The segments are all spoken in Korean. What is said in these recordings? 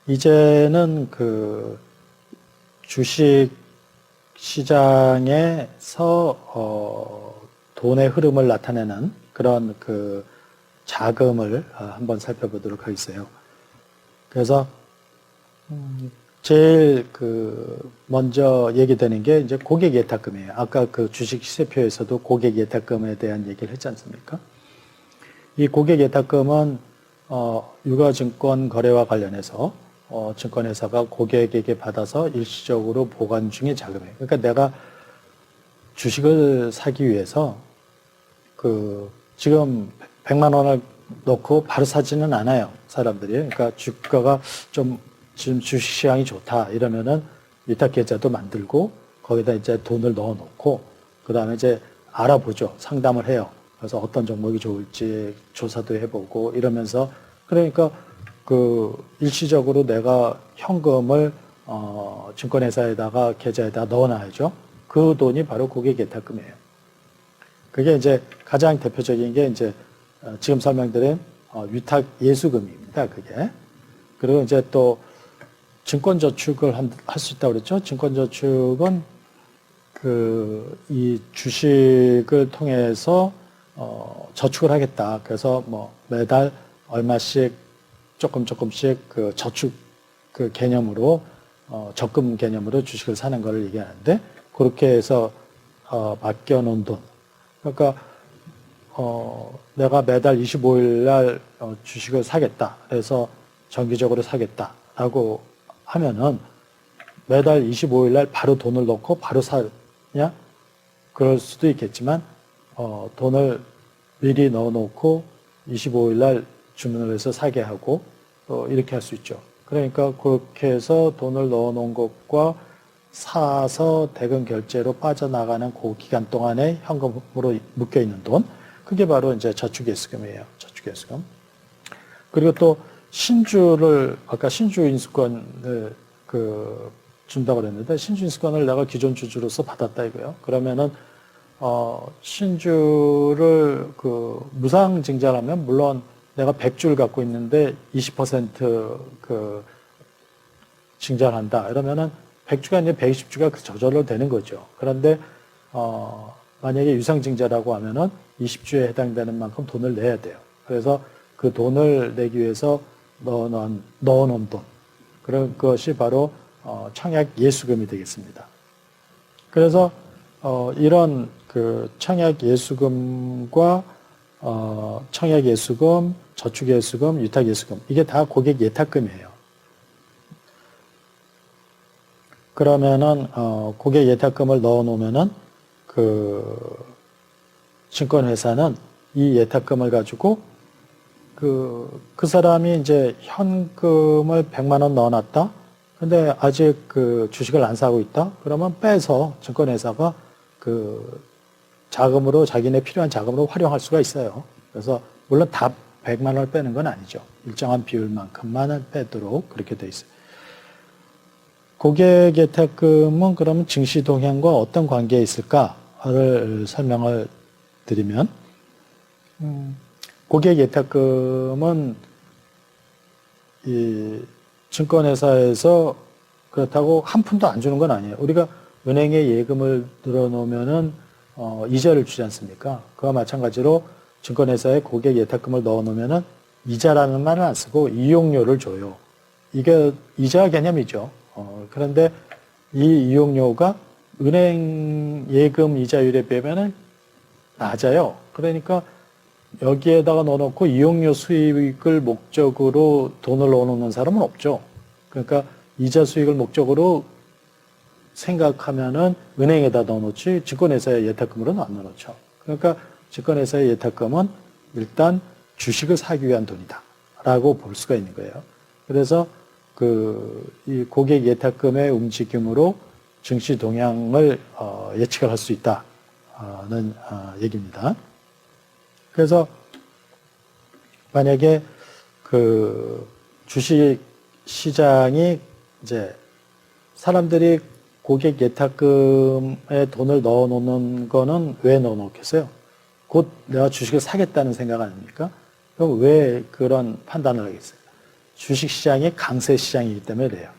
이제는 그 주식 시장에서 돈의 흐름을 나타내는 그런 그 자금을 한번 살펴보도록 하겠어요. 그래서 제일 그 먼저 얘기되는 게 이제 고객 예탁금이에요. 아까 그 주식 시세표에서도 고객 예탁금에 대한 얘기를 했지 않습니까? 이 고객 예탁금은 유가증권 거래와 관련해서 증권회사가 고객에게 받아서 일시적으로 보관 중인 자금이에요. 그러니까 내가 주식을 사기 위해서 그 지금 100만 원을 넣고 바로 사지는 않아요, 사람들이. 그러니까 주가가 좀 지금 주식시장이 좋다 이러면은 위탁계좌도 만들고 거기다 이제 돈을 넣어놓고 그 다음에 이제 알아보죠. 상담을 해요. 그래서 어떤 종목이 좋을지 조사도 해보고 이러면서 그러니까 그 일시적으로 내가 현금을 증권회사에다가 계좌에다 넣어놔야죠. 그 돈이 바로 고객 예탁금이에요. 그게 이제 가장 대표적인 게 이제 지금 설명드린 위탁 예수금입니다. 그게. 그리고 이제 또 증권저축을 할 수 있다고 그랬죠. 증권저축은 이 주식을 통해서 저축을 하겠다. 그래서 뭐 매달 얼마씩 조금씩 그 저축 그 개념으로 적금 개념으로 주식을 사는 거를 얘기하는데 그렇게 해서 맡겨놓은 돈. 그러니까 내가 매달 25일 날 주식을 사겠다. 그래서 정기적으로 사겠다라고 하면은 매달 25일 날 바로 돈을 넣고 바로 사냐? 그럴 수도 있겠지만 돈을 미리 넣어놓고 25일 날 주문을 해서 사게 하고 이렇게 할 수 있죠. 그러니까 그렇게 해서 돈을 넣어놓은 것과 사서 대금 결제로 빠져나가는 그 기간 동안에 현금으로 묶여있는 돈, 그게 바로 이제 저축예수금이에요. 저축예수금. 그리고 또 신주를 아까 신주 인수권을 준다고 그랬는데 신주 인수권을 내가 기존 주주로서 받았다 이거예요. 그러면은 신주를 무상 증자하면 물론 내가 100주를 갖고 있는데 20% 증자를 한다. 이러면은 100주가 아니라 120주가 저절로 되는 거죠. 그런데 만약에 유상 증자라고 하면은 20주에 해당되는 만큼 돈을 내야 돼요. 그래서 그 돈을 내기 위해서 넣어놓은 돈. 그런 것이 바로 청약 예수금이 되겠습니다. 그래서 이런 그 청약 예수금과 청약 예수금, 저축 예수금, 위탁 예수금 이게 다 고객 예탁금이에요. 그러면은 고객 예탁금을 넣어놓으면은 그 증권회사는 이 예탁금을 가지고 그 사람이 이제 현금을 100만 원 넣어놨다. 근데 아직 그 주식을 안 사고 있다. 그러면 빼서 증권회사가 그 자금으로 자기네 필요한 자금으로 활용할 수가 있어요. 그래서 물론 다 100만 원을 빼는 건 아니죠. 일정한 비율만큼만을 빼도록 그렇게 돼 있어요. 고객 예탁금은 그러면 증시 동향과 어떤 관계에 있을까를 설명을 드리면 고객 예탁금은 이 증권회사에서 그렇다고 한 푼도 안 주는 건 아니에요. 우리가 은행에 예금을 들어놓으면은 이자를 주지 않습니까? 그와 마찬가지로 증권회사에 고객 예탁금을 넣어놓으면은 이자라는 말을 안 쓰고 이용료를 줘요. 이게 이자 개념이죠. 그런데 이 이용료가 은행 예금 이자율에 비하면은 낮아요. 그러니까 여기에다가 넣어놓고 이용료 수익을 목적으로 돈을 넣어놓는 사람은 없죠. 그러니까 이자 수익을 목적으로 생각하면은 은행에다 넣어놓지 증권회사의 예탁금으로는 안 넣어놓죠. 그러니까 증권회사의 예탁금은 일단 주식을 사기 위한 돈이다라고 볼 수가 있는 거예요. 그래서 이 고객 예탁금의 움직임으로 증시 동향을 예측을 할 수 있다는 얘기입니다. 그래서 만약에 그 주식 시장이 이제 사람들이 고객 예탁금에 돈을 넣어놓는 거는 왜 넣어놓겠어요? 곧 내가 주식을 사겠다는 생각 아닙니까? 그럼 왜 그런 판단을 하겠어요? 주식시장이 강세시장이기 때문에 그래요.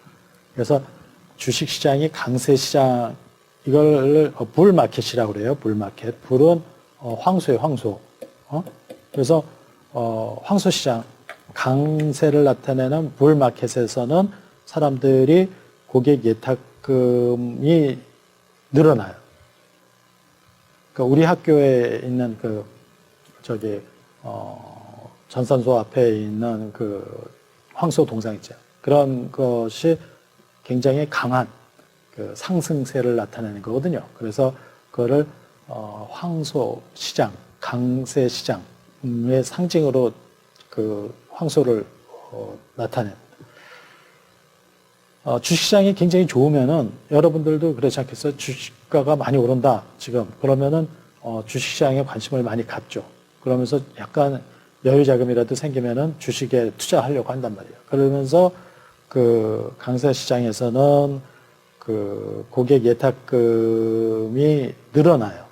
그래서 주식시장이 강세시장, 이걸 불마켓이라고 그래요. 불마켓. 불은 황소예요, 황소. 그래서 황소시장, 강세를 나타내는 불마켓에서는 사람들이 고객 예탁금이 늘어나요. 그러니까 우리 학교에 있는 전산소 앞에 있는 황소 동상 있죠. 그런 것이 굉장히 강한 상승세를 나타내는 거거든요. 그래서 그거를 황소 시장, 강세 시장의 상징으로 황소를 나타냅니다. 주식시장이 굉장히 좋으면은 여러분들도 그렇지 않겠어요? 주식가가 많이 오른다 지금 그러면은 주식시장에 관심을 많이 갖죠. 그러면서 약간 여유 자금이라도 생기면은 주식에 투자하려고 한단 말이에요. 그러면서 강세 시장에서는 고객 예탁금이 늘어나.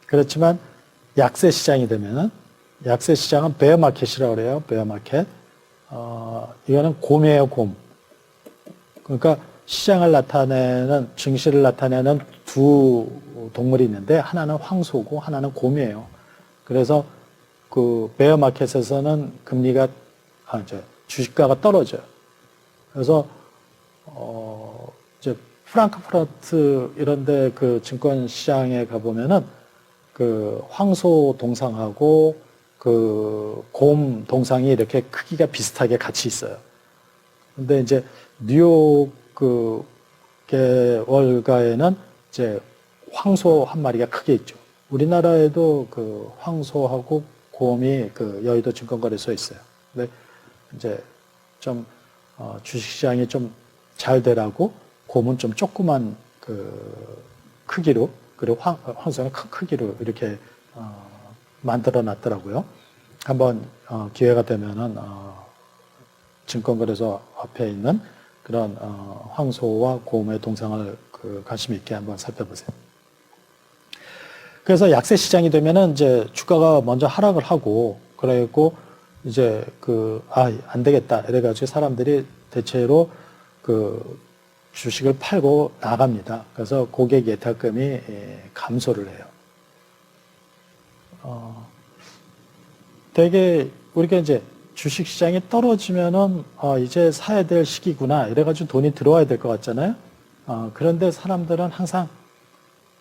그렇지만 약세 시장이 되면은, 약세 시장은 베어마켓이라고 그래요. 베어마켓. 이거는 곰이에요, 곰. 그러니까 시장을 나타내는, 증시를 나타내는 두 동물이 있는데 하나는 황소고 하나는 곰이에요. 그래서 베어마켓에서는 금리가, 주식가가 떨어져요. 그래서 이제 프랑크푸르트 이런데 증권 시장에 가보면은 황소 동상하고 곰 동상이 이렇게 크기가 비슷하게 같이 있어요. 근데 이제 뉴욕 월가에는 이제 황소 한 마리가 크게 있죠. 우리나라에도 황소하고 곰이 여의도 증권거래소에 있어요. 근데 이제 좀 주식시장이 좀 잘 되라고 곰은 좀 조그만 크기로, 그리고 황소는 큰 크기로 이렇게 만들어 놨더라고요. 한번 기회가 되면은 증권거래소 앞에 있는 그런 황소와 곰의 동상을 관심 있게 한번 살펴보세요. 그래서 약세 시장이 되면은 이제 주가가 먼저 하락을 하고, 그래갖고 이제 안 되겠다 이래가지고 사람들이 대체로 주식을 팔고 나갑니다. 그래서 고객 예탁금이 감소를 해요. 되게 우리가 이제 주식 시장이 떨어지면은 이제 사야 될 시기구나 이래가지고 돈이 들어와야 될 것 같잖아요. 그런데 사람들은 항상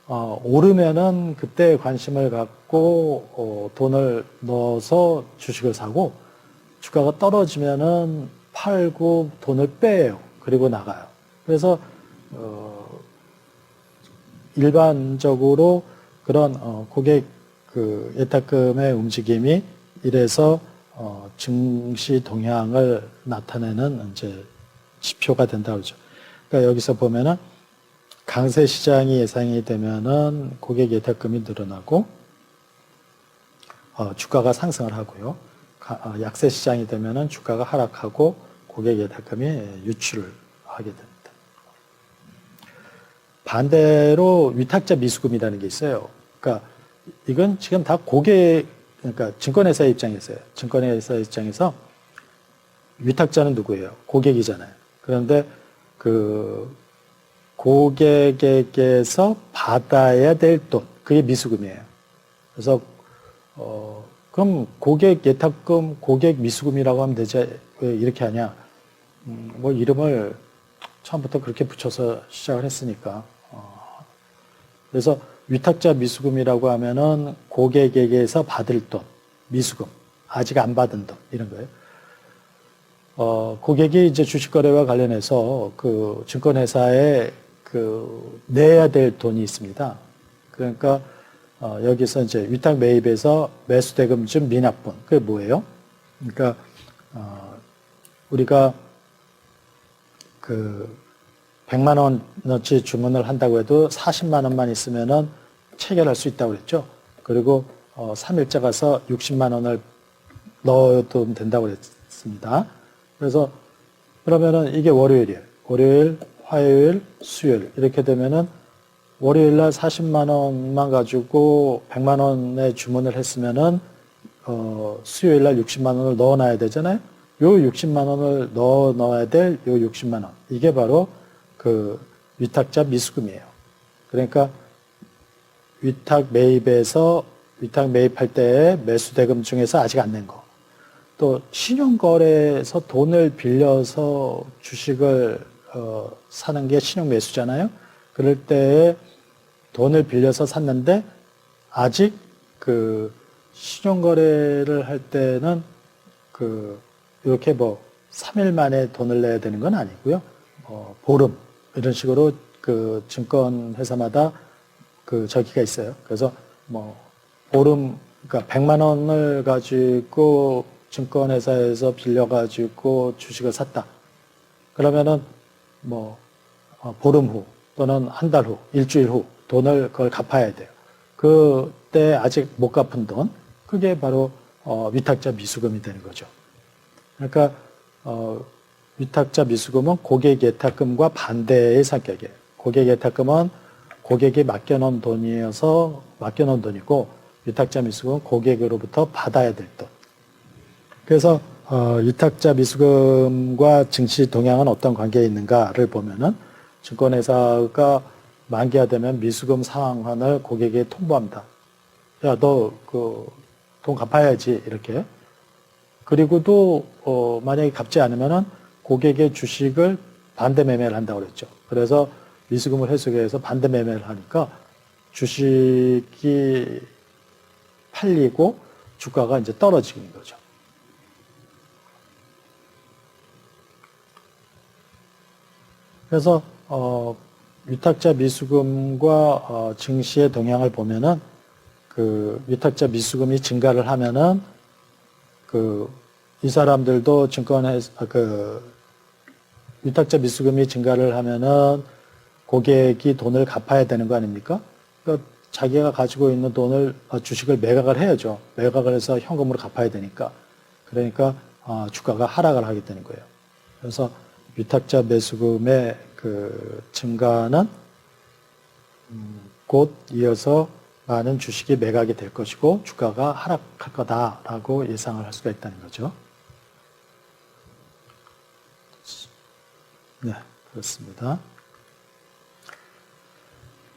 오르면은 그때 관심을 갖고 돈을 넣어서 주식을 사고, 주가가 떨어지면은 팔고 돈을 빼요. 그리고 나가요. 그래서 일반적으로 그런 고객 예탁금의 움직임이 이래서 증시 동향을 나타내는 이제 지표가 된다고 그러죠. 그러니까 여기서 보면은 강세 시장이 예상이 되면은 고객 예탁금이 늘어나고 주가가 상승을 하고요. 약세 시장이 되면은 주가가 하락하고 고객 예탁금이 유출을 하게 됩니다. 반대로 위탁자 미수금이라는 게 있어요. 그러니까 이건 지금 다 그러니까 증권회사 입장에서요. 증권회사 입장에서 위탁자는 누구예요? 고객이잖아요. 그런데 고객에게서 받아야 될 돈, 그게 미수금이에요. 그래서 그럼 고객 예탁금, 고객 미수금이라고 하면 되지 왜 이렇게 하냐? 뭐 이름을 처음부터 그렇게 붙여서 시작을 했으니까. 그래서 위탁자 미수금이라고 하면은 고객에게서 받을 돈, 미수금, 아직 안 받은 돈 이런 거예요. 고객이 이제 주식거래와 관련해서 증권회사에 내야 될 돈이 있습니다. 그러니까 여기서 이제 위탁 매입에서 매수대금 중 미납분, 그게 뭐예요? 그러니까 우리가 100만 원어치 주문을 한다고 해도 40만 원만 있으면은 체결할 수 있다고 그랬죠. 그리고 3일자 가서 60만 원을 넣어도 된다고 그랬습니다. 그래서 그러면은 이게 월요일이에요. 월요일, 화요일, 수요일 이렇게 되면은 월요일 날 40만 원만 가지고 100만 원의 주문을 했으면은 수요일 날 60만 원을 넣어놔야 되잖아요. 요 60만 원을 넣어야 될 요 60만 원. 이게 바로 그 위탁자 미수금이에요. 그러니까 위탁 매입할 때의 매수대금 중에서 아직 안 낸 거. 또 신용거래에서 돈을 빌려서 주식을 사는 게 신용매수잖아요. 그럴 때에 돈을 빌려서 샀는데 아직 그 신용거래를 할 때는 그 이렇게 뭐 3일 만에 돈을 내야 되는 건 아니고요. 보름 이런 식으로 그 증권회사마다 그 저기가 있어요. 그래서 뭐 보름 그러니까 100만 원을 가지고 증권회사에서 빌려가지고 주식을 샀다. 그러면은 뭐 보름 후 또는 한 달 후, 일주일 후 돈을 그걸 갚아야 돼요. 그때 아직 못 갚은 돈, 그게 바로 위탁자 미수금이 되는 거죠. 그러니까 위탁자 미수금은 고객 예탁금과 반대의 성격이에요. 고객 예탁금은 고객이 맡겨놓은 돈이고 위탁자 미수금은 고객으로부터 받아야 될 돈. 그래서 위탁자 미수금과 증시 동향은 어떤 관계에 있는가를 보면은 증권회사가 만기가 되면 미수금 상환을 고객에게 통보합니다. 야, 너 그 돈 갚아야지 이렇게. 그리고도 만약에 갚지 않으면은 고객의 주식을 반대 매매를 한다고 그랬죠. 그래서 미수금을 회수하기 위해서 반대 매매를 하니까 주식이 팔리고 주가가 이제 떨어지는 거죠. 그래서 위탁자 미수금과 증시의 동향을 보면은 그 위탁자 미수금이 증가를 하면은 이 사람들도 위탁자 미수금이 증가를 하면은 고객이 돈을 갚아야 되는 거 아닙니까? 그러니까 자기가 가지고 있는 돈을 주식을 매각을 해야죠. 매각을 해서 현금으로 갚아야 되니까. 그러니까 주가가 하락을 하게 되는 거예요. 그래서 위탁자 매수금의 그 증가는 곧 이어서 많은 주식이 매각이 될 것이고 주가가 하락할 거다라고 예상을 할 수가 있다는 거죠. 네, 그렇습니다.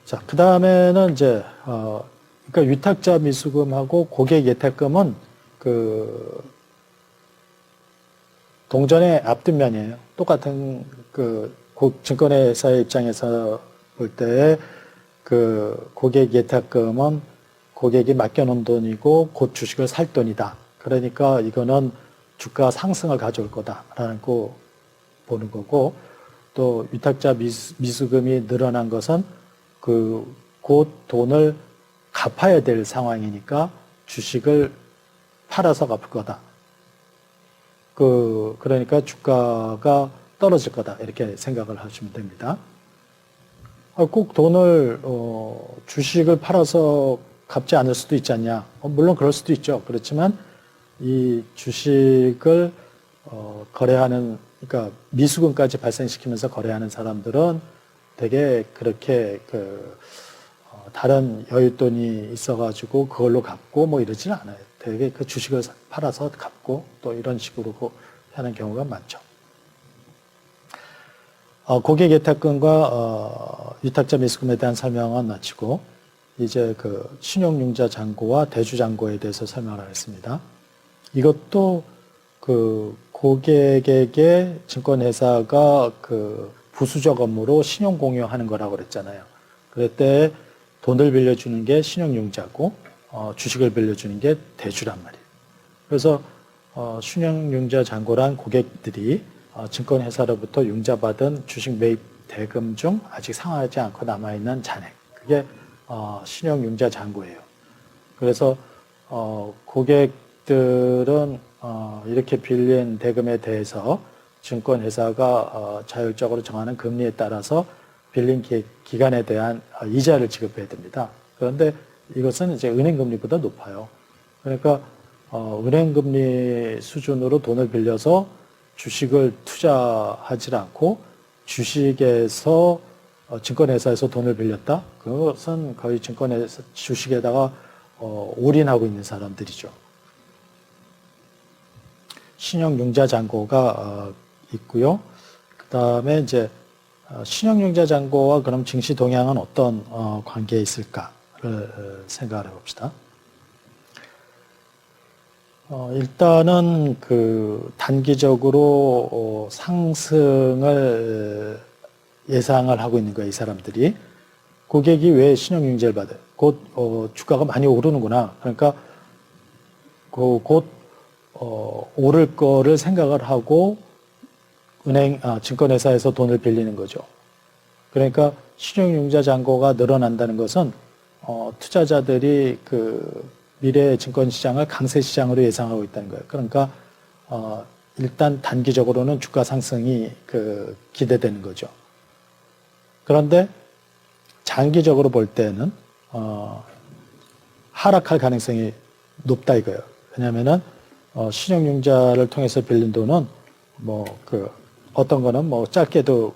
자, 그 다음에는 이제 그러니까 위탁자 미수금하고 고객 예탁금은 그 동전의 앞뒷면이에요. 똑같은 증권회사의 입장에서 볼 때 그 고객 예탁금은 고객이 맡겨놓은 돈이고 곧 주식을 살 돈이다. 그러니까 이거는 주가 상승을 가져올 거다라고 보는 거고, 또 위탁자 미수금이 늘어난 것은 곧 돈을 갚아야 될 상황이니까 주식을 팔아서 갚을 거다. 그러니까 주가가 떨어질 거다. 이렇게 생각을 하시면 됩니다. 꼭 돈을, 주식을 팔아서 갚지 않을 수도 있지 않냐. 물론 그럴 수도 있죠. 그렇지만 이 주식을, 거래하는, 그러니까 미수금까지 발생시키면서 거래하는 사람들은 되게 그렇게 다른 여윳돈이 있어가지고 그걸로 갚고 뭐 이러지는 않아요. 되게 그 주식을 팔아서 갚고 또 이런 식으로 하는 경우가 많죠. 고객 예탁금과 위탁자 미수금에 대한 설명은 마치고 이제 신용융자 잔고와 대주 잔고에 대해서 설명을 하겠습니다. 이것도 고객에게 증권회사가 부수적 업무로 신용 공유하는 거라고 그랬잖아요. 그럴 때 돈을 빌려주는 게 신용융자고 주식을 빌려주는 게 대주란 말이에요. 그래서 신용융자 잔고란 고객들이 증권회사로부터 융자받은 주식 매입 대금 중 아직 상환하지 않고 남아있는 잔액, 그게 신용융자 잔고예요. 그래서 고객들은 이렇게 빌린 대금에 대해서 증권회사가 자율적으로 정하는 금리에 따라서 빌린 기간에 대한 이자를 지급해야 됩니다. 그런데 이것은 이제 은행금리보다 높아요. 그러니까 은행금리 수준으로 돈을 빌려서 주식을 투자하지 않고 주식에서 증권회사에서 돈을 빌렸다? 그것은 거의 증권회사 주식에다가 올인하고 있는 사람들이죠. 신용융자 잔고가 있고요. 그 다음에 이제 신용융자 잔고와 그럼 증시 동향은 어떤 관계에 있을까를 생각을 해봅시다. 일단은 그 단기적으로 상승을 예상을 하고 있는 거예요, 이 사람들이. 고객이 왜 신용융자를 받아요? 곧 주가가 많이 오르는구나. 그러니까 곧 오를 거를 생각을 하고 증권회사에서 돈을 빌리는 거죠. 그러니까 신용융자 잔고가 늘어난다는 것은 투자자들이 그 미래의 증권시장을 강세시장으로 예상하고 있다는 거예요. 그러니까 일단 단기적으로는 주가 상승이 기대되는 거죠. 그런데 장기적으로 볼 때는 하락할 가능성이 높다 이거예요. 왜냐하면은 신용융자를 통해서 빌린 돈은 어떤 거는 짧게도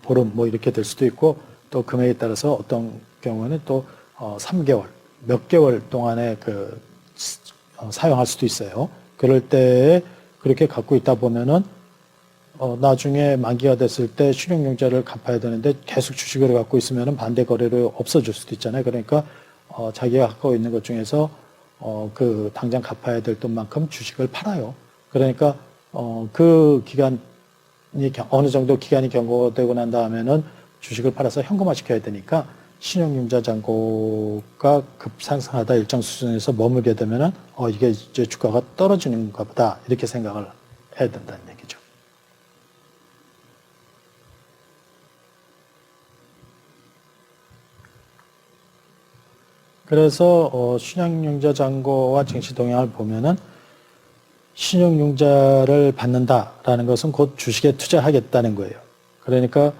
보름 이렇게 될 수도 있고, 또 금액에 따라서 어떤 경우는 또 3개월 몇 개월 동안에 사용할 수도 있어요. 그럴 때 그렇게 갖고 있다 보면은 나중에 만기가 됐을 때 신용융자를 갚아야 되는데 계속 주식을 갖고 있으면은 반대 거래로 없어질 수도 있잖아요. 그러니까 자기가 갖고 있는 것 중에서 당장 갚아야 될 돈만큼 주식을 팔아요. 그러니까 그 기간이 어느 정도 기간이 경과되고 난 다음에는 주식을 팔아서 현금화 시켜야 되니까 신용융자 잔고가 급상승하다 일정 수준에서 머물게 되면은 이게 이제 주가가 떨어지는가 보다 이렇게 생각을 해야 된다는 얘기죠. 그래서 신용융자 잔고와 증시 동향을 보면은 신용융자를 받는다라는 것은 곧 주식에 투자하겠다는 거예요. 그러니까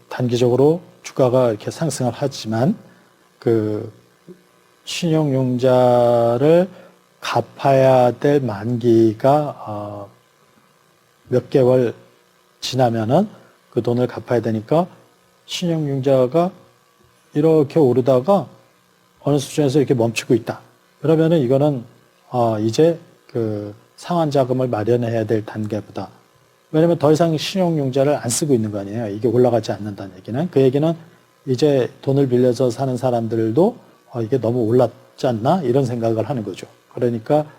단기적으로 주가가 이렇게 상승을 하지만 신용융자를 갚아야 될 만기가 몇 개월 지나면은 그 돈을 갚아야 되니까 신용융자가 이렇게 오르다가 어느 수준에서 이렇게 멈추고 있다. 그러면은 이거는 이제 상환 자금을 마련해야 될 단계보다. 왜냐면 더 이상 신용융자를 안 쓰고 있는 거 아니에요. 이게 올라가지 않는다는 얘기는. 그 얘기는 이제 돈을 빌려서 사는 사람들도 이게 너무 올랐지 않나? 이런 생각을 하는 거죠. 그러니까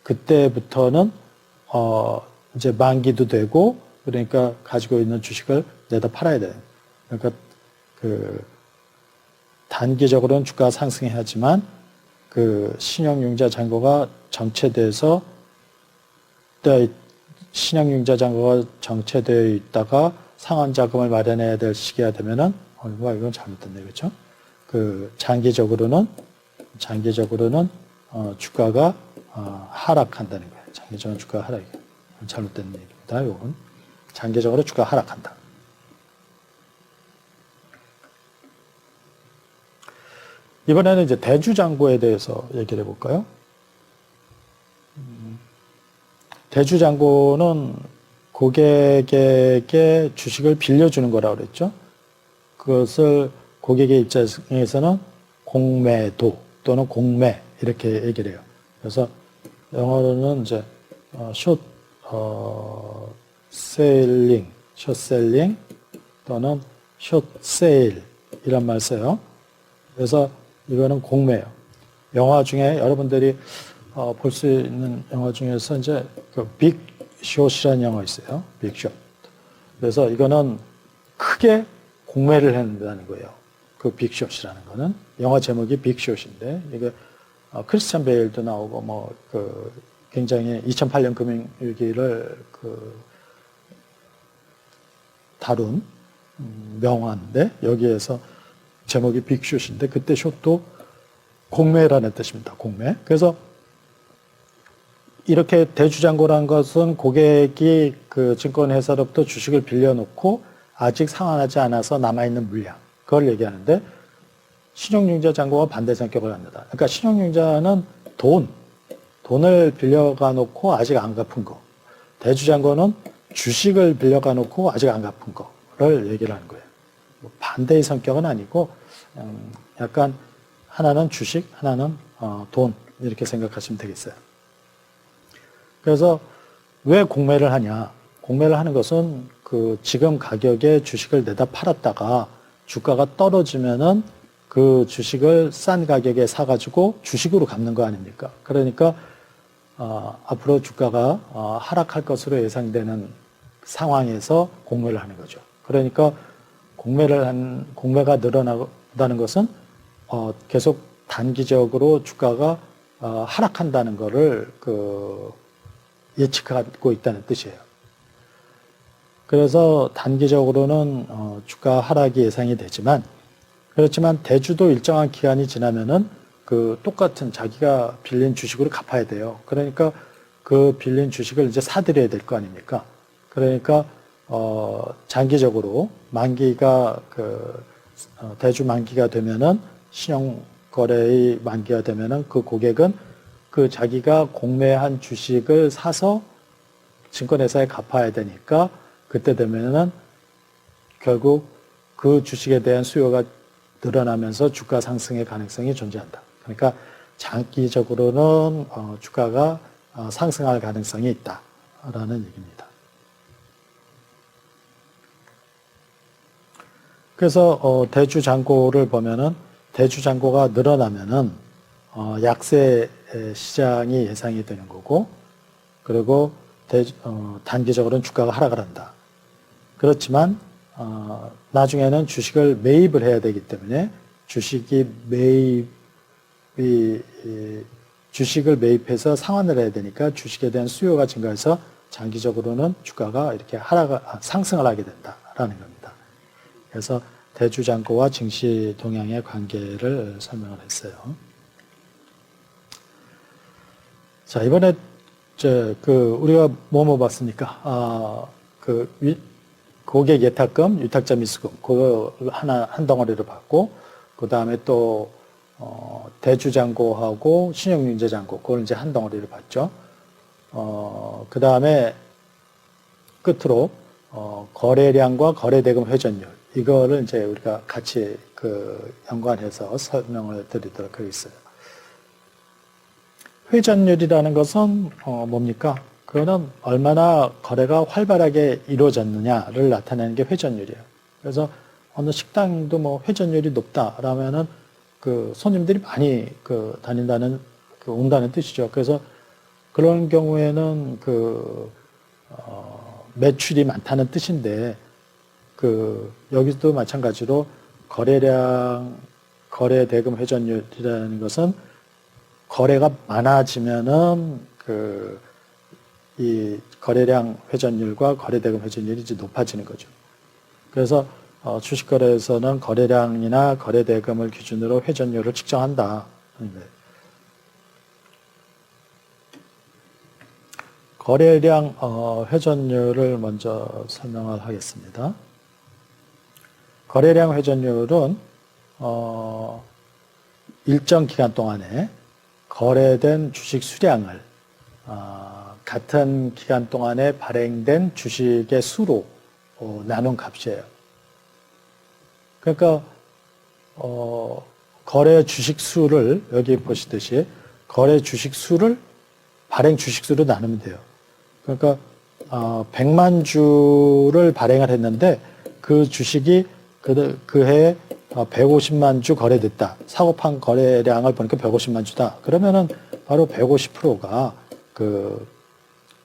그때부터는 이제 만기도 되고, 그러니까 가지고 있는 주식을 내다 팔아야 돼요. 그러니까 단기적으로는 주가 상승해야지만 신용융자 잔고가 정체돼서 신용융자 잔고가 정체되어 있다가 상환 자금을 마련해야 될 시기가 되면은 이건 잘못됐네, 그렇죠? 장기적으로는 주가가 하락한다는 거예요. 장기적으로 주가 하락이 잘못된 얘기입니다. 이건 장기적으로 주가 하락한다. 이번에는 이제 대주잔고에 대해서 얘기를 해볼까요? 대주잔고는 고객에게 주식을 빌려주는 거라고 그랬죠. 그것을 고객의 입장에서는 공매도 또는 공매 이렇게 얘기를 해요. 그래서 영어로는 이제 숏셀링 또는 숏세일 이란 말 써요. 그래서 이거는 공매예요. 영화 중에 여러분들이 볼 수 있는 영화 중에서 이제 빅숏이라는 영화 있어요. 빅숏. 그래서 이거는 크게 공매를 한다는 거예요. 빅숏이라는 거는 영화 제목이 빅숏인데 이게 크리스찬 베일도 나오고 굉장히 2008년 금융위기를 다룬 명화인데 여기에서 제목이 빅숏인데 그때 숏도 공매라는 뜻입니다. 공매. 그래서 이렇게 대주잔고라는 것은 고객이 증권회사로부터 주식을 빌려놓고 아직 상환하지 않아서 남아있는 물량, 그걸 얘기하는데 신용융자 잔고가 반대 성격을 갖는다. 그러니까 신용융자는 돈을 빌려가 놓고 아직 안 갚은 거. 대주잔고는 주식을 빌려가 놓고 아직 안 갚은 거를 얘기를 하는 거예요. 반대의 성격은 아니고 약간 하나는 주식, 하나는 돈 이렇게 생각하시면 되겠어요. 그래서 왜 공매를 하냐? 공매를 하는 것은 그 지금 가격에 주식을 내다 팔았다가 주가가 떨어지면은 그 주식을 싼 가격에 사가지고 주식으로 갚는 거 아닙니까? 그러니까 앞으로 주가가 하락할 것으로 예상되는 상황에서 공매를 하는 거죠. 그러니까 공매가 늘어나다는 것은 계속 단기적으로 주가가 하락한다는 것을 예측하고 있다는 뜻이에요. 그래서 단기적으로는 주가 하락이 예상이 되지만, 그렇지만 대주도 일정한 기간이 지나면은 그 똑같은 자기가 빌린 주식으로 갚아야 돼요. 그러니까 그 빌린 주식을 이제 사들여야 될 거 아닙니까? 그러니까 장기적으로 만기가 대주 만기가 되면은 신용 거래의 만기가 되면은 그 고객은 그 자기가 공매한 주식을 사서 증권회사에 갚아야 되니까 그때 되면은 결국 그 주식에 대한 수요가 늘어나면서 주가 상승의 가능성이 존재한다. 그러니까 장기적으로는 주가가 상승할 가능성이 있다라는 얘기입니다. 그래서 대주 잔고를 보면은 대주 잔고가 늘어나면은 약세 시장이 예상이 되는 거고, 그리고 단기적으로는 주가가 하락을 한다. 그렇지만 나중에는 주식을 매입을 해야 되기 때문에 주식을 매입해서 상환을 해야 되니까 주식에 대한 수요가 증가해서 장기적으로는 주가가 이렇게 상승을 하게 된다라는 겁니다. 그래서 대주잔고와 증시 동향의 관계를 설명을 했어요. 자, 이번에 우리가 뭐 봤습니까? 고객 예탁금, 유탁자 미수금, 그거 한 덩어리로 봤고, 그 다음에 또, 대주잔고하고 신용융제잔고, 그걸 이제 한 덩어리로 봤죠. 그 다음에 끝으로, 거래량과 거래대금 회전율, 이거를 이제 우리가 같이 연관해서 설명을 드리도록 하겠어요. 회전율이라는 것은, 뭡니까? 그거는 얼마나 거래가 활발하게 이루어졌느냐를 나타내는 게 회전율이에요. 그래서 어느 식당도 뭐 회전율이 높다라면은 손님들이 많이 다닌다는, 온다는 뜻이죠. 그래서 그런 경우에는 매출이 많다는 뜻인데, 여기도 마찬가지로 거래량, 거래대금 회전율이라는 것은 거래가 많아지면은 이 거래량 회전율과 거래대금 회전율이 이제 높아지는 거죠. 그래서 주식거래에서는 거래량이나 거래대금을 기준으로 회전율을 측정한다. 거래량 회전율을 먼저 설명을 하겠습니다. 거래량 회전율은 일정 기간 동안에 거래된 주식 수량을 같은 기간 동안에 발행된 주식의 수로 나눈 값이에요. 그러니까 거래 주식 수를 여기 보시듯이 거래 주식 수를 발행 주식 수로 나누면 돼요. 그러니까 100만 주를 발행을 했는데 그 주식이 그 해에 150만 주 거래됐다. 사고 판 거래량을 보니까 150만 주다. 그러면은 바로 150%가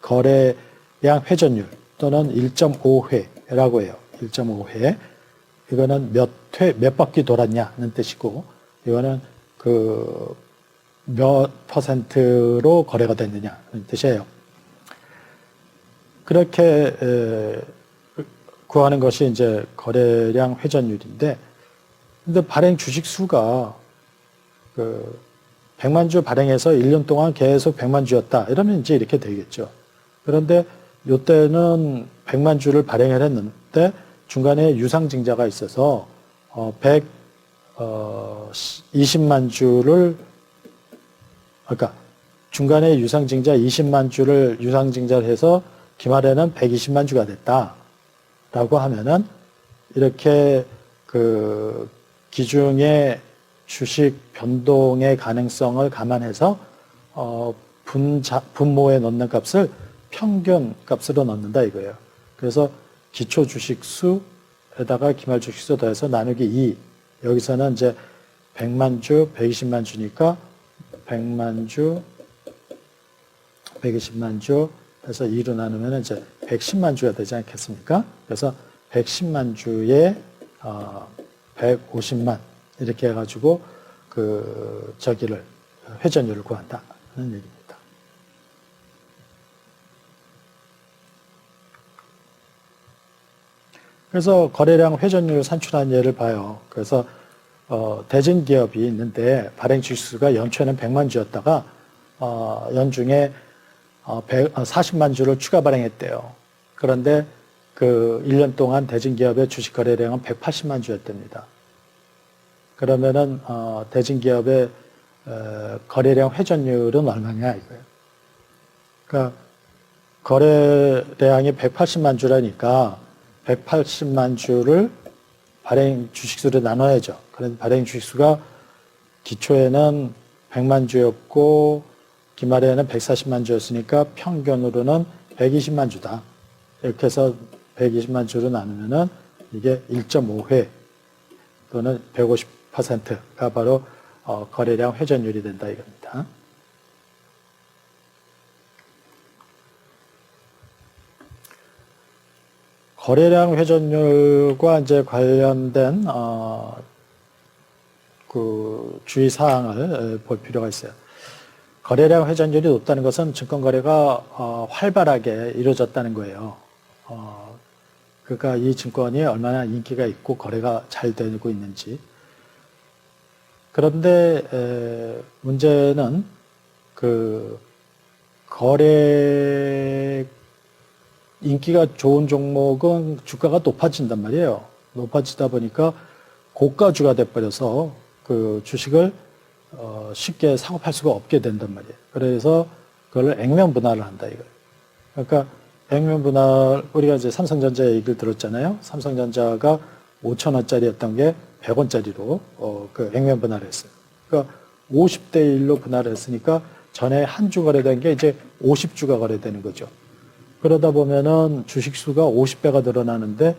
거래량 회전율 또는 1.5회라고 해요. 1.5회. 이거는 몇 바퀴 돌았냐는 뜻이고, 이거는 몇 %로 거래가 됐느냐는 뜻이에요. 그렇게 구하는 것이 이제 거래량 회전율인데, 근데 발행 주식 수가 100만 주 발행해서 1년 동안 계속 100만 주였다. 이러면 이제 이렇게 되겠죠. 그런데 이때는 100만 주를 발행을 했는데 중간에 유상증자가 있어서 120만 주를, 그러니까 중간에 유상증자 20만 주를 유상증자를 해서 기말에는 120만 주가 됐다라고 하면은 이렇게 기중의 주식 변동의 가능성을 감안해서 분모에 넣는 값을 평균 값으로 넣는다 이거예요. 그래서 기초 주식수에다가 기말 주식수 더해서 나누기 2. 여기서는 이제 100만 주, 120만 주니까 100만 주, 120만 주 해서 2로 나누면 이제 110만 주가 되지 않겠습니까? 그래서 110만 주에 150만 이렇게 해가지고 회전율을 구한다는 얘기입니다. 그래서 거래량 회전율 산출한 예를 봐요. 그래서 대증기업이 있는데 발행 주식수가 연초에는 100만 주였다가 연중에 40만 주를 추가 발행했대요. 그런데 그 1년 동안 대증기업의 주식 거래량은 180만 주였답니다. 그러면은 대증기업의 거래량 회전율은 얼마냐 이거예요. 그러니까 거래량이 180만 주라니까 180만 주를 발행 주식수로 나눠야죠. 그런데 발행 주식수가 기초에는 100만 주였고 기말에는 140만 주였으니까 평균으로는 120만 주다. 이렇게 해서 120만 주로 나누면은 이게 1.5회 또는 150%가 바로 거래량 회전율이 된다 이겁니다. 거래량 회전율과 이제 관련된 그 주의 사항을 볼 필요가 있어요. 거래량 회전율이 높다는 것은 증권 거래가 활발하게 이루어졌다는 거예요. 그러니까 이 증권이 얼마나 인기가 있고 거래가 잘 되고 있는지. 그런데 문제는 그 거래 인기가 좋은 종목은 주가가 높아진단 말이에요. 높아지다 보니까 고가주가 돼버려서 그 주식을 쉽게 사고 팔 수가 없게 된단 말이에요. 그래서 그걸 액면 분할을 한다 이거예요. 그러니까 액면 분할, 우리가 이제 삼성전자 얘기를 들었잖아요. 삼성전자가 5,000원짜리였던 게 100원짜리로 그 액면 분할을 했어요. 그러니까 50대 1로 분할을 했으니까 전에 한 주 거래된 게 이제 50주가 거래되는 거죠. 그러다 보면은 주식수가 50배가 늘어나는데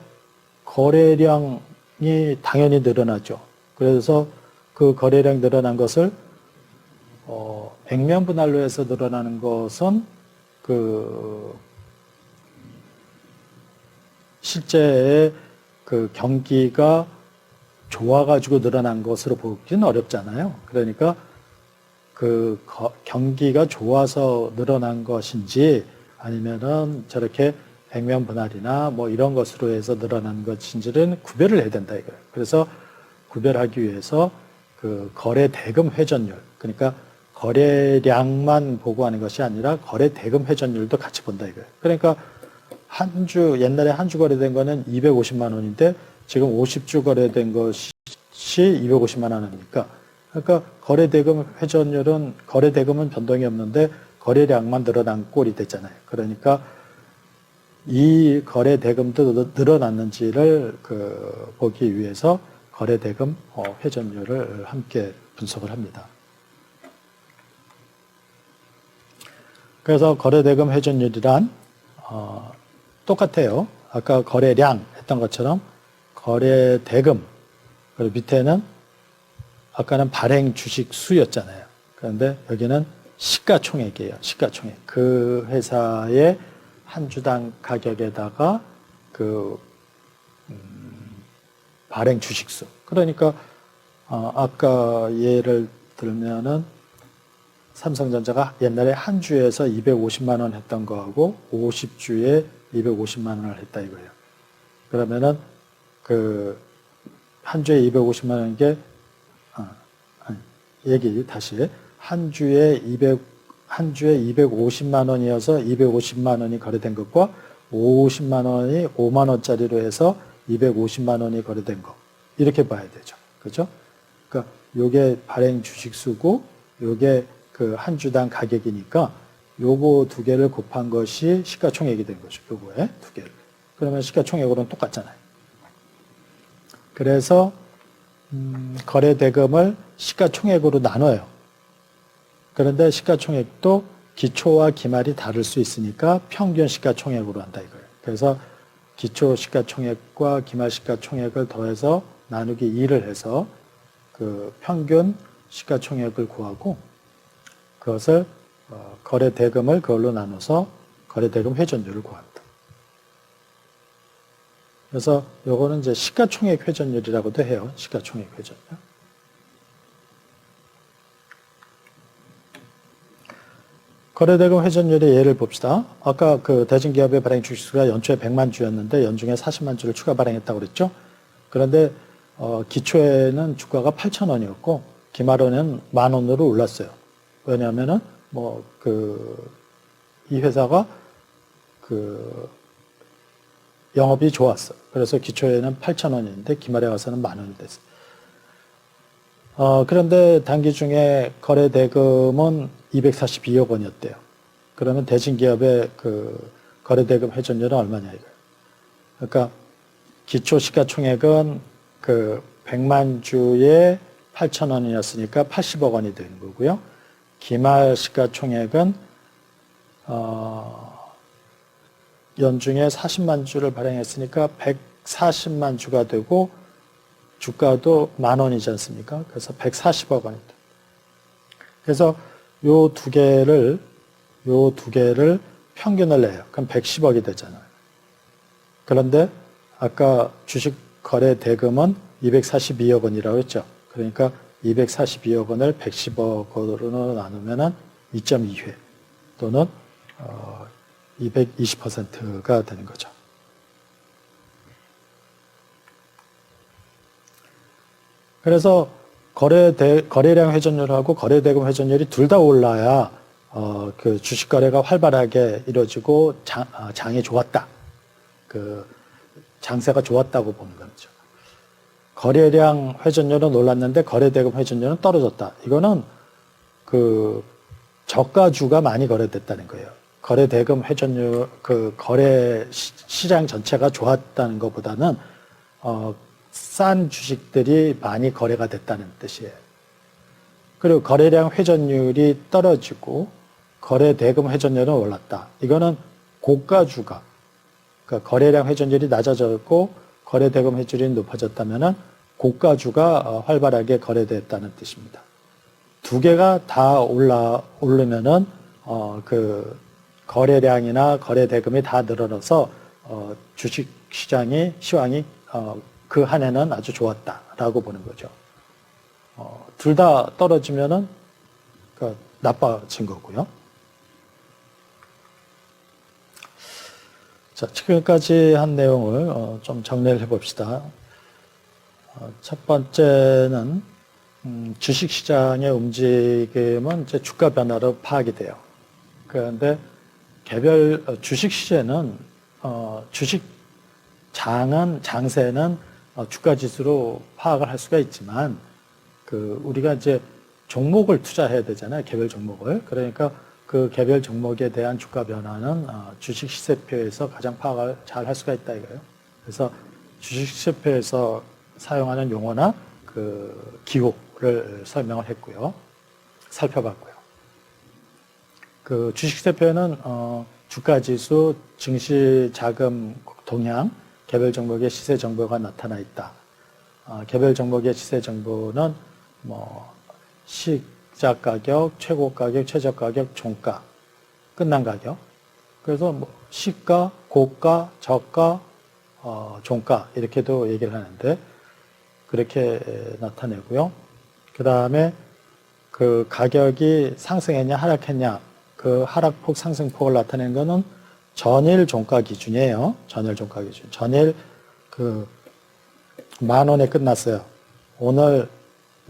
거래량이 당연히 늘어나죠. 그래서 그 거래량 늘어난 것을 액면 분할로 해서 늘어나는 것은 그 실제 그 경기가 좋아가지고 늘어난 것으로 보기는 어렵잖아요. 그러니까 그 경기가 좋아서 늘어난 것인지 아니면은 저렇게 액면 분할이나 뭐 이런 것으로 해서 늘어난 것인지는 구별을 해야 된다 이거예요. 그래서 구별하기 위해서 그 거래 대금 회전율, 그러니까 거래량만 보고하는 것이 아니라 거래 대금 회전율도 같이 본다 이거예요. 그러니까 옛날에 한 주 거래된 거는 250만 원인데 지금 50주 거래된 것이 250만 원이니까 그러니까 거래 대금 회전율은 거래 대금은 변동이 없는데 거래량만 늘어난 꼴이 됐잖아요. 그러니까 이 거래 대금도 늘어났는지를 보기 위해서 거래 대금 회전율을 함께 분석을 합니다. 그래서 거래 대금 회전율이란 똑같아요. 아까 거래량 했던 것처럼 거래 대금, 그리고 밑에는 아까는 발행 주식 수였잖아요. 그런데 여기는 시가총액이에요. 시가총액. 그 회사의 한 주당 가격에다가 발행 주식수. 그러니까 아까 예를 들면은 삼성전자가 옛날에 한 주에서 250만 원 했던 거하고 50주에 250만 원을 했다 이거예요. 그러면은 한 주에 250만 원인 게 얘기 다시 한 주에 250만 원이어서 250만 원이 거래된 것과 50만 원이 5만 원짜리로 해서 250만 원이 거래된 거 이렇게 봐야 되죠. 그죠? 그러니까 요게 발행 주식수고 요게 그 한 주당 가격이니까 요거 두 개를 곱한 것이 시가총액이 된 거죠. 요거에 두 개를. 그러면 시가총액으로는 똑같잖아요. 그래서 거래 대금을 시가총액으로 나눠요. 그런데 시가총액도 기초와 기말이 다를 수 있으니까 평균 시가총액으로 한다 이거예요. 그래서 기초 시가총액과 기말 시가총액을 더해서 나누기 2를 해서 그 평균 시가총액을 구하고 그것을 거래 대금을 그걸로 나눠서 거래 대금 회전율을 구합니다. 그래서 요거는 이제 시가총액 회전율이라고도 해요. 시가총액 회전율. 거래대금 회전율의 예를 봅시다. 아까 그 대진기업의 발행 주식수가 연초에 100만 주였는데 연중에 40만 주를 추가 발행했다고 그랬죠. 그런데 기초에는 주가가 8,000원이었고 기말에는 10,000원으로 올랐어요. 왜냐하면은 이 회사가 영업이 좋았어. 그래서 기초에는 8,000원이었는데 기말에 와서는 10,000원이 됐어요. 그런데 단기 중에 거래 대금은 242억 원이었대요. 그러면 대진기업의 그 거래 대금 회전율은 얼마냐 이거예요. 그러니까 기초 시가총액은 그 100만 주에 8,000원이었으니까 80억 원이 되는 거고요. 기말 시가총액은 연중에 40만 주를 발행했으니까 140만 주가 되고 주가도 10,000원이지 않습니까? 그래서 140억 원이다. 그래서 요 두 개를 평균을 내요. 그럼 110억이 되잖아요. 그런데 아까 주식 거래 대금은 242억 원이라고 했죠. 그러니까 242억 원을 110억으로 나누면은 2.2회 또는 220%가 되는 거죠. 그래서 거래량 회전율하고 거래대금 회전율이 둘 다 올라야 그 주식 거래가 활발하게 이루어지고 장이 좋았다. 그 장세가 좋았다고 보는 거죠. 거래량 회전율은 올랐는데 거래대금 회전율은 떨어졌다. 이거는 그 저가주가 많이 거래됐다는 거예요. 거래대금 회전율, 그 거래 시장 전체가 좋았다는 것보다는 싼 주식들이 많이 거래가 됐다는 뜻이에요. 그리고 거래량 회전율이 떨어지고 거래 대금 회전율은 올랐다. 이거는 고가주가, 그러니까 거래량 회전율이 낮아졌고 거래 대금 회전율이 높아졌다면은 고가주가 활발하게 거래됐다는 뜻입니다. 두 개가 다 오르면은 그 거래량이나 거래 대금이 다 늘어나서 주식 시황이 그 한 해는 아주 좋았다라고 보는 거죠. 둘 다 떨어지면은 나빠진 거고요. 자, 지금까지 한 내용을 좀 정리를 해봅시다. 첫 번째는 주식시장의 움직임은 이제 주가 변화로 파악이 돼요. 그런데 개별 주식시세는 장세는 주가 지수로 파악을 할 수가 있지만 우리가 이제 종목을 투자해야 되잖아요. 개별 종목을. 그러니까 그 개별 종목에 대한 주가 변화는 주식 시세표에서 가장 파악을 잘 할 수가 있다 이거예요. 그래서 주식 시세표에서 사용하는 용어나 그 기호를 설명을 했고요. 살펴봤고요. 그 주식 시세표는 주가 지수, 증시 자금 동향, 개별 종목의 시세 정보가 나타나 있다. 개별 종목의 시세 정보는 시작 가격, 최고 가격, 최저 가격, 종가, 끝난 가격. 그래서 시가, 고가, 저가, 종가 이렇게도 얘기를 하는데 그렇게 나타내고요. 그 다음에 그 가격이 상승했냐 하락했냐 그 하락폭 상승폭을 나타내는 거는 전일 종가 기준이에요. 전일 종가 기준. 전일 10,000원에 끝났어요. 오늘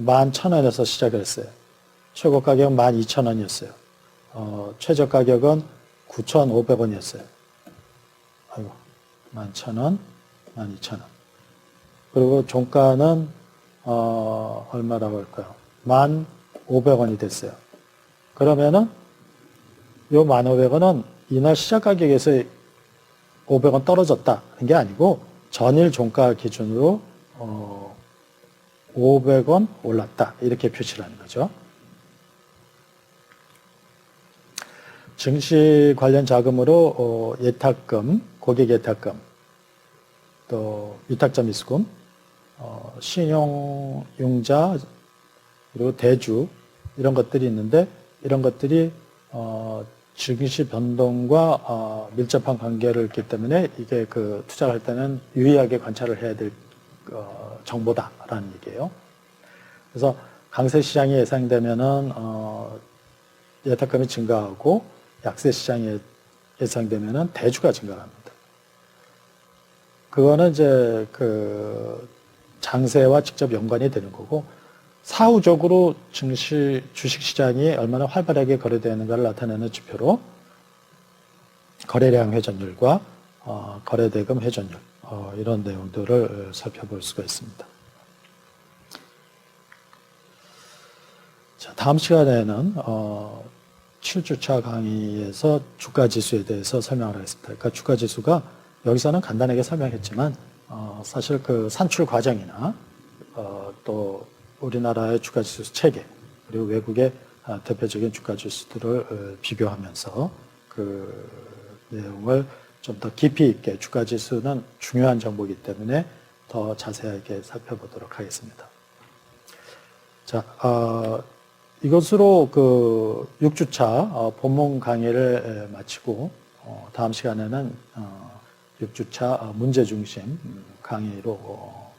11,000원에서 시작을 했어요. 최고 가격은 12,000원이었어요. 최저 가격은 9,500원이었어요. 아이고, 11,000원, 12,000원. 그리고 종가는 얼마라고 할까요? 1,500원이 됐어요. 그러면은 요 1,500원은 이날 시작 가격에서 500원 떨어졌다는 게 아니고 전일 종가 기준으로 500원 올랐다 이렇게 표시를 하는 거죠. 증시 관련 자금으로 예탁금, 고객 예탁금, 또 위탁자 미수금, 신용융자, 그리고 대주 이런 것들이 있는데 이런 것들이 증시 변동과 밀접한 관계를 있기 때문에 이게 그 투자를 할 때는 유의하게 관찰을 해야 될 정보다라는 얘기예요. 그래서 강세 시장이 예상되면은 예탁금이 증가하고 약세 시장이 예상되면은 대주가 증가합니다. 그거는 이제 그 장세와 직접 연관이 되는 거고 사후적으로 주식 시장이 얼마나 활발하게 거래되는가를 나타내는 지표로 거래량 회전율과 거래대금 회전율 이런 내용들을 살펴볼 수가 있습니다. 자, 다음 시간에는 7주차 강의에서 주가지수에 대해서 설명을 하겠습니다. 그러니까 주가지수가 여기서는 간단하게 설명했지만 사실 그 산출 과정이나 또 우리나라의 주가지수 체계 그리고 외국의 대표적인 주가지수들을 비교하면서 그 내용을 좀 더 깊이 있게 주가지수는 중요한 정보이기 때문에 더 자세하게 살펴보도록 하겠습니다. 자, 이것으로 그 6주차 본문 강의를 마치고 다음 시간에는 6주차 문제 중심 강의로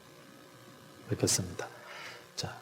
뵙겠습니다.